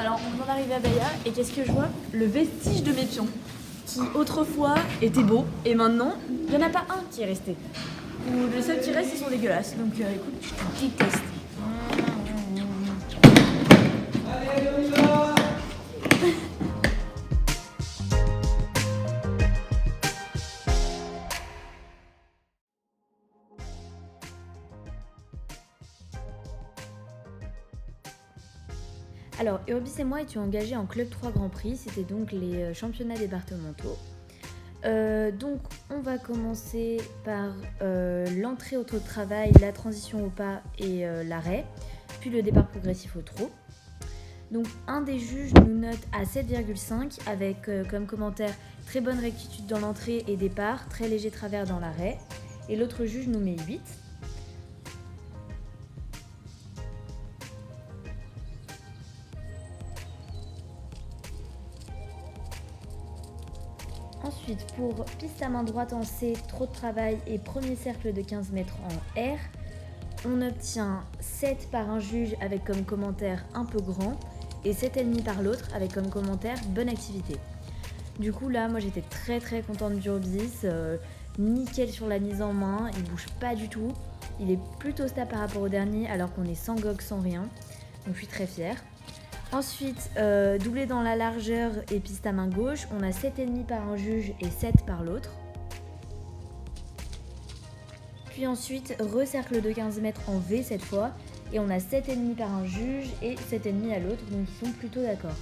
Alors, on vient d'arriver à Bahia et qu'est-ce que je vois? Le vestige de mes pions, qui autrefois était beau et maintenant, il n'y en a pas un qui est resté. Ou les seuls qui restent, ils sont dégueulasses. Donc écoute, je te déteste. Alors, Urbis et moi étions engagés en Club 3 Grand Prix, c'était donc les championnats départementaux. Donc, on va commencer par l'entrée au trot de travail, la transition au pas et l'arrêt, puis le départ progressif au trot. Donc, un des juges nous note à 7,5 avec comme commentaire très bonne rectitude dans l'entrée et départ, très léger travers dans l'arrêt. Et l'autre juge nous met 8. Ensuite, pour piste à main droite en C, trot de travail et premier cercle de 15 mètres en R, on obtient 7 par un juge avec comme commentaire un peu grand et 7,5 par l'autre avec comme commentaire bonne activité. Du coup là, moi j'étais très contente du Urbis, nickel sur la mise en main, il bouge pas du tout, il est plutôt stable par rapport au dernier alors qu'on est sans gog, sans rien, donc je suis très fière. Ensuite, doublé dans la largeur et piste à main gauche, on a 7,5 par un juge et 7 par l'autre. Puis ensuite, recercle de 15 mètres en V cette fois, et on a 7,5 par un juge et 7,5 à l'autre, donc ils sont plutôt d'accord.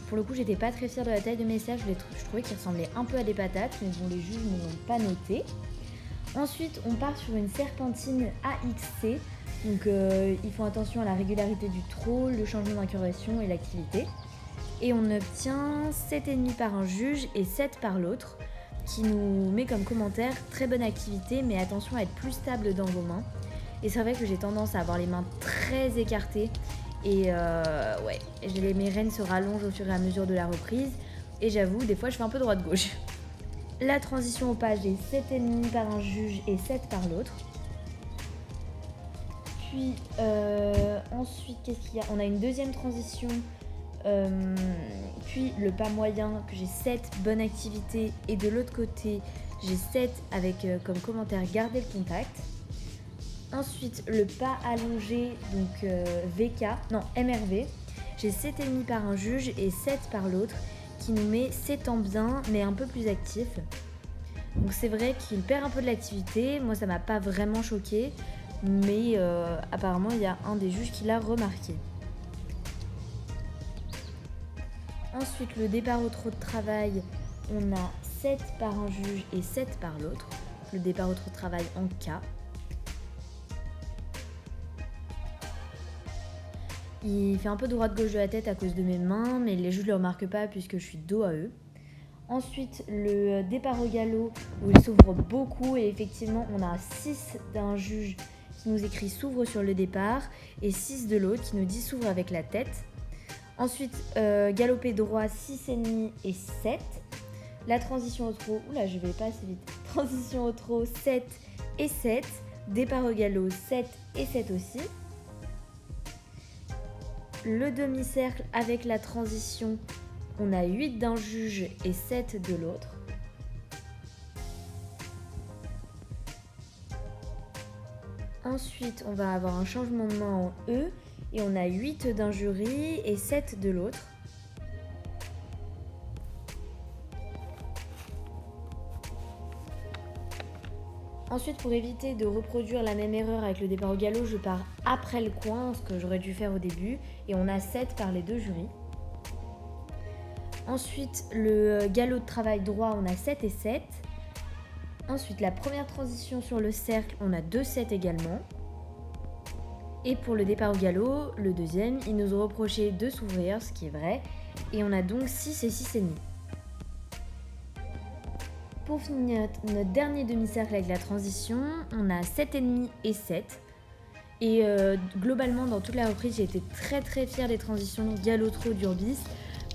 Pour le coup, j'étais pas très fière de la taille de mes cercles, je trouvais qu'ils ressemblaient un peu à des patates, mais bon, les juges ne l'ont pas noté. Ensuite, on part sur une serpentine AXC, donc ils font attention à la régularité du trot, le changement d'incurvation et l'activité. Et on obtient 7,5 par un juge et 7 par l'autre, qui nous met comme commentaire très bonne activité, mais attention à être plus stable dans vos mains. Et c'est vrai que j'ai tendance à avoir les mains très écartées, et mes rênes se rallongent au fur et à mesure de la reprise, et j'avoue, des fois je fais un peu droite-gauche. La transition au pas, j'ai 7,5 par un juge et 7 par l'autre. Puis ensuite, qu'est-ce qu'il y a? On a une deuxième transition, puis le pas moyen que j'ai 7, bonne activité, et de l'autre côté, j'ai 7 avec comme commentaire garder le contact. Ensuite, le pas allongé, donc MRV, j'ai 7,5 par un juge et 7 par l'autre, qui nous met s'étend bien mais un peu plus actif. Donc c'est vrai qu'il perd un peu de l'activité, moi ça m'a pas vraiment choqué, mais apparemment il y a un des juges qui l'a remarqué. Ensuite, le départ au trot de travail, on a 7 par un juge et 7 par l'autre, le départ au trot de travail en K. Il fait un peu droite-gauche de la tête à cause de mes mains, mais les juges ne le remarquent pas puisque je suis dos à eux. Ensuite, le départ au galop où il s'ouvre beaucoup et effectivement on a 6 d'un juge qui nous écrit s'ouvre sur le départ et 6 de l'autre qui nous dit s'ouvre avec la tête. Ensuite, galopé droit 6,5 et 7. La transition au trot, oula je vais pas assez vite. Transition au trot 7 et 7. Départ au galop 7 et 7 aussi. Le demi-cercle avec la transition, on a 8 d'un juge et 7 de l'autre. Ensuite, on va avoir un changement de main en E et on a 8 d'un jury et 7 de l'autre. Ensuite, pour éviter de reproduire la même erreur avec le départ au galop, je pars après le coin, ce que j'aurais dû faire au début, et on a 7 par les deux jurys. Ensuite, le galop de travail droit, on a 7 et 7. Ensuite, la première transition sur le cercle, on a 2-7 également. Et pour le départ au galop, le deuxième, ils nous ont reproché de s'ouvrir, ce qui est vrai, et on a donc 6 et 6,5. Pour finir notre dernier demi-cercle avec la transition, on a 7,5 et 7. Et globalement, dans toute la reprise, j'ai été très fière des transitions galop-trot d'Urbis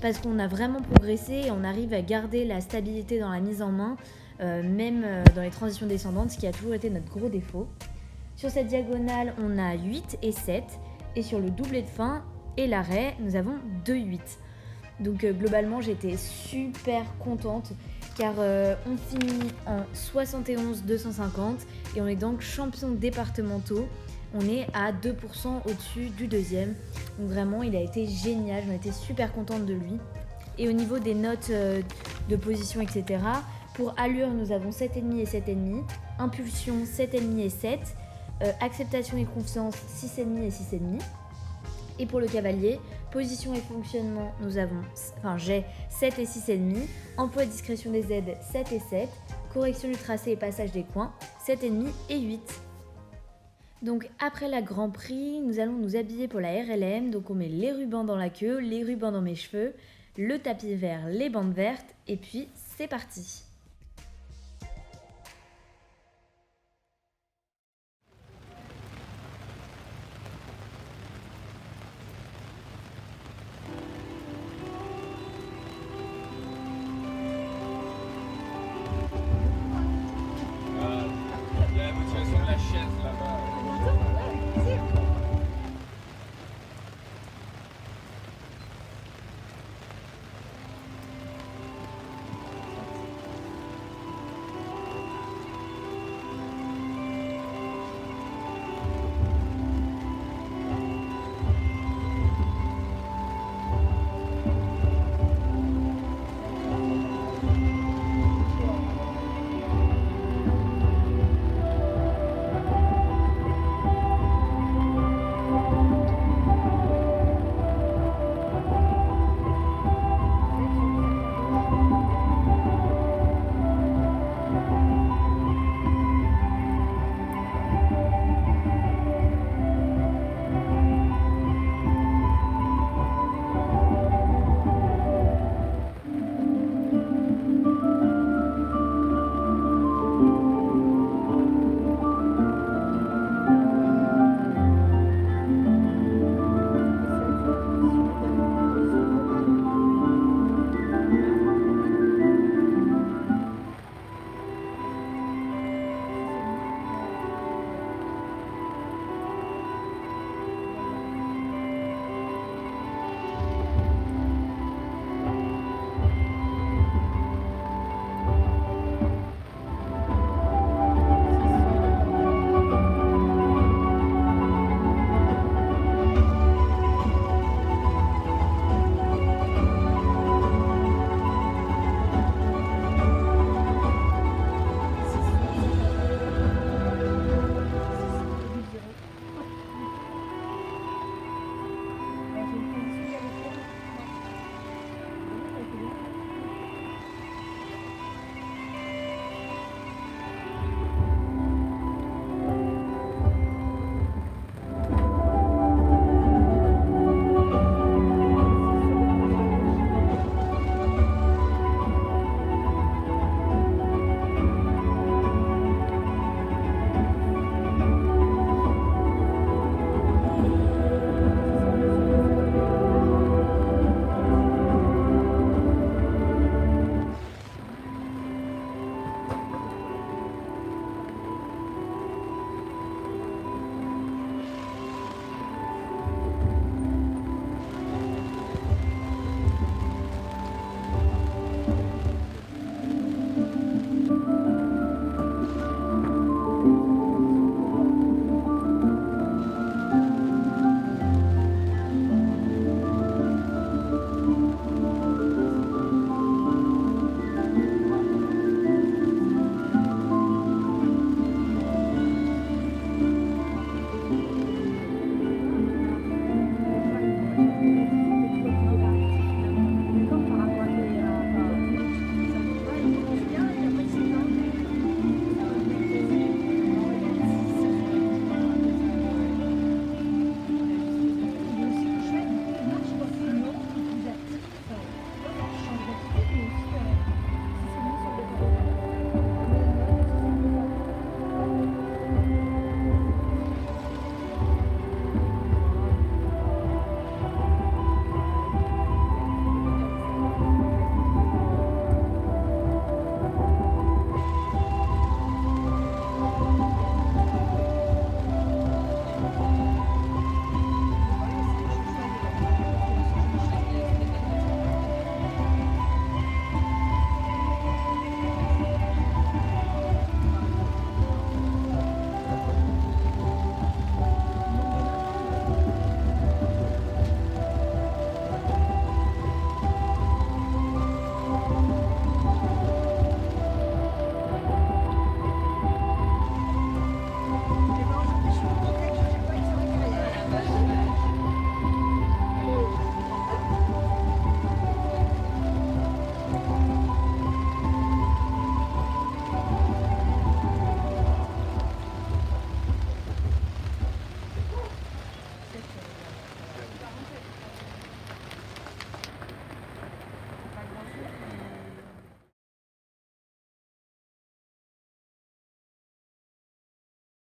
parce qu'on a vraiment progressé et on arrive à garder la stabilité dans la mise en main, même dans les transitions descendantes, ce qui a toujours été notre gros défaut. Sur cette diagonale, on a 8 et 7. Et sur le doublet de fin et l'arrêt, nous avons 2 8. Donc globalement, j'étais super contente car on finit en 71 250 et on est donc champion départementaux. On est à 2% au-dessus du deuxième. Donc vraiment, il a été génial. J'en étais super contente de lui. Et au niveau des notes de position, etc., pour allure, nous avons 7,5 et 7,5. Impulsion, 7,5 et 7. Acceptation et confiance, 6,5 et 6,5. Et pour le cavalier, position et fonctionnement, j'ai 7 et 6,5. Emploi et discrétion des aides, 7 et 7. Correction du tracé et passage des coins, 7,5 et 8. Donc après la Grand Prix, nous allons nous habiller pour la RLM. Donc on met les rubans dans la queue, les rubans dans mes cheveux, le tapis vert, les bandes vertes et puis c'est parti.